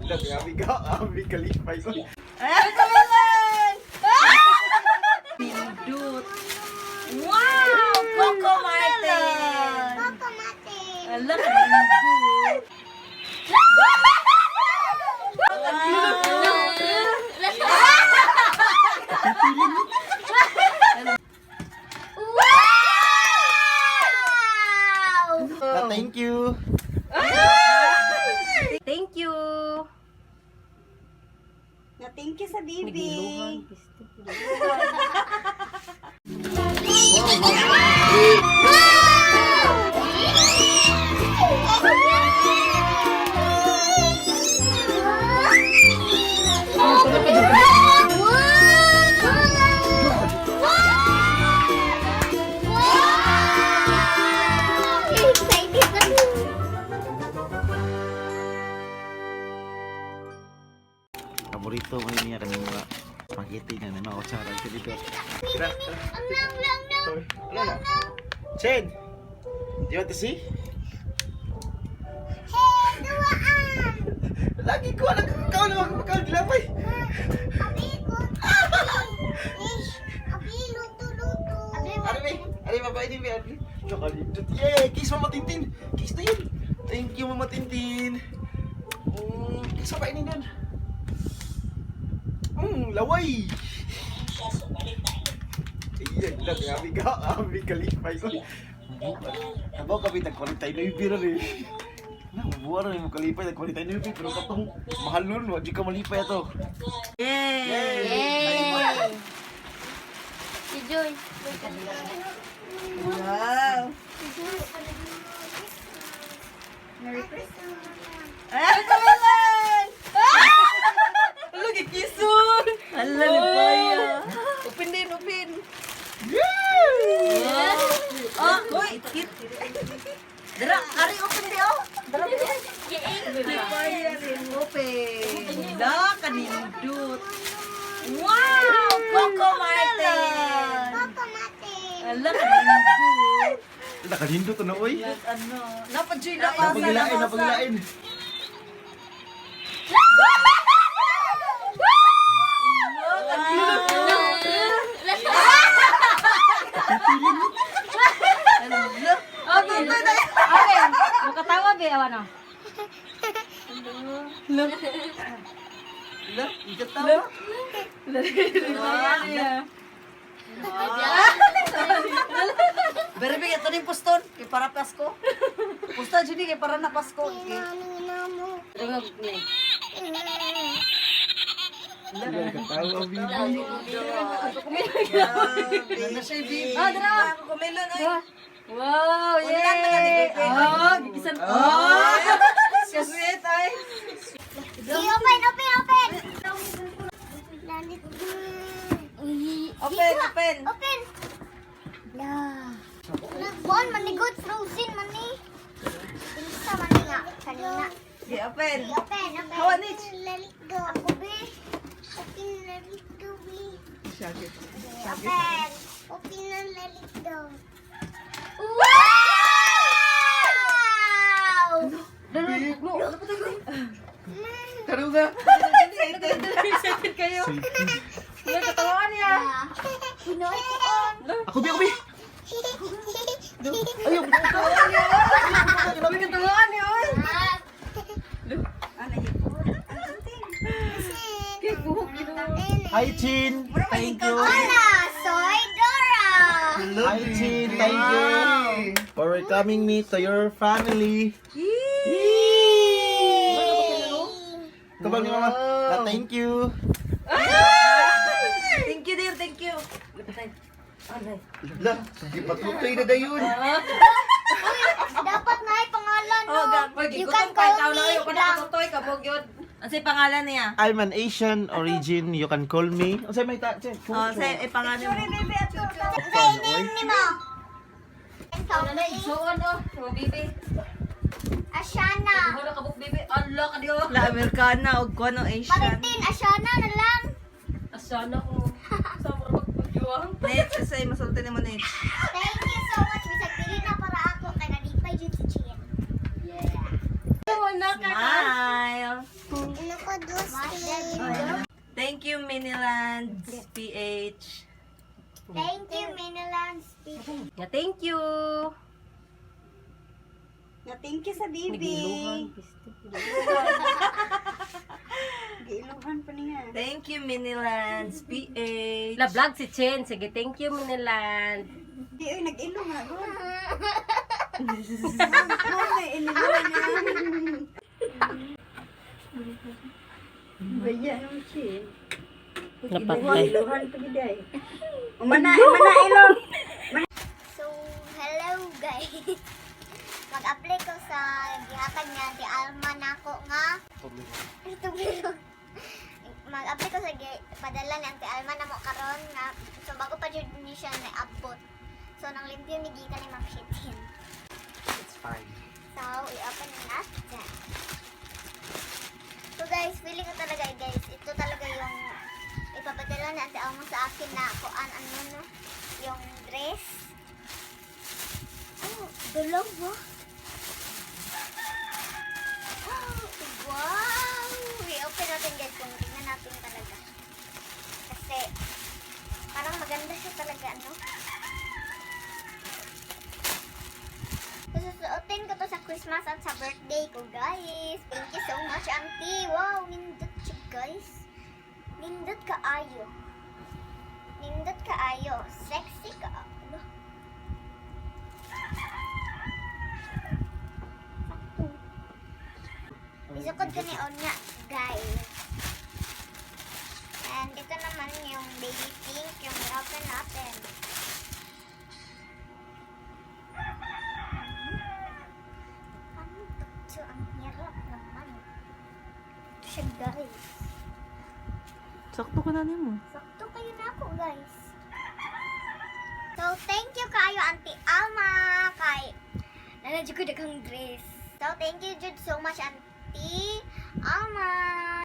Abi kalipay ko. Ay, kamalan! Pindut. Wow! Coco Martin! Coco Martin. Alam, pindut. Wow! Thank you. Thank you. Na-thank you sa bibi. Nagiluhan. Paborito mo niya kanang mga spaghetti na mga kutsara ito dito. Tara, tara. Wala na. Chen! Do you want to see? Lagi ko alam kau na magkakagilapay. Ari babae din ba? Chocolate. Yay! Kiss Mama Tintin! Kiss na yun! Thank you Mama Tintin! Kiss pa ini doon! Laway! Iyan lang, abi kalipay ko. Abo kami nagkwalitay na yung bira rin. Nabubuha rin yung kalipay, nagkwalitay na yung bira. Pero katong mahal nun, wag ka malipay ito. Yay! Si Joy. Wow! Merry Christmas. Ay, kamalan! Alo, gikisun! Hala, nipaya. Upin din, upin. Oh, uy, kit. Dara, ari open di oh. Dara. Nipaya rin, open. Da, kanindut. Wow! Coco Martin! Coco Martin. Hala, kanindut. Nakalindo to na, oy. Ano? Napadjoy na pa. Napagilain. Makatawa ba awan no? Look. Look, ikatawa. Berbe ito din poston, kay para Pasko. Posta jud kay para na Pasko. Dungog ni. Katawa, Bibi. Na siya bibi. Ah, dara ako kumelon oy. Wow, yay! Oh, gigisan. Oh! Siya sweet ay. Open. Open. Open. Yeah. Nagbuon man ni good frozen man ni. Pinsa man ni nga kanina. Okay, open. Open. Hawa, Nitch. Let it go. Ako be. Open let it go be. Open. Open and let it go. Wow! Karuga. Excited kayo. Wala katawaan niya. Pinoy ko on. Ako, Bi. Ayaw, Wala katawaan niya, oy. Kay buhok ito. Hi, Chin. Thank you. Hola, soy Dora. Hi, Chin. Thank you for welcoming me to your family. Kabang ni Mama. Thank you. Thank you, dear. Thank you. Lah, sige patutoy na dayon. Dapat na ay pangalan no. Oh, gagawin. You can call me Blang. Ano pangalan niya? I'm an Asian origin. You can call me. Ano sa'yo may Oh, say pangalan mo. Say name ni mo. Isuon oh, bibi. Ashana. Wala ka buk bibi. Allah ka diyo. La Americana og kuno Asian. Palitin, Ashana na lang. Asana ko. Sa mga pagjuang. Next, say masulti mo next. Thank you so much. Bisag dili na para ako kay nalipay jud si Chin. Yeah. Smile. Thank you, Miniland PH. Thank you, Minilands. Yeah, thank you. Na-thank you sa bibi. Giiluhan pa niya. Thank you, Minilands PH. La vlog si Chen. Sige, thank you, Miniland. Di ay nag-ilo nga doon. Ay, iniluhan niya. Baya nung siya. Napatay. Iluhan pa giday. Umana ilo. So, hello guys. Mag-apply ko sa gihatag niya si Alma nako nga. Ito bilog. Mag-apply ko sa padala ni Auntie Alma na mo karon nga. So, bago pa jud ni siya na-upload. So, nang limpyo ni Gita ni Ma'am Shitin. It's fine. So, i-open na natin. So guys, feeling ko talaga guys, ito talaga yung ipapadala ni Auntie Alma sa akin na kuan ano no, yung dress. Oh, dalawa. Oh, wow! I-open natin guys kung tingnan natin talaga. Kasi parang maganda siya talaga ano. Susuotin ko to sa Christmas at sa birthday ko, guys. Thank you so much, Auntie. Wow, nindot siya, guys. Nindot kaayo. Nindot kaayo. Sexy ka. Ano? Sakto. Isukod ko ni Onya, guys. And ito naman yung baby pink, yung open natin. So, ang hirap naman. Ito siya, guys. Sakto ka na mo. Sakto kayo na ako, guys. So, thank you kayo, Auntie Alma. Kay, nanadyo ko daghang dress. So, thank you, Jude, so much, Auntie Alma.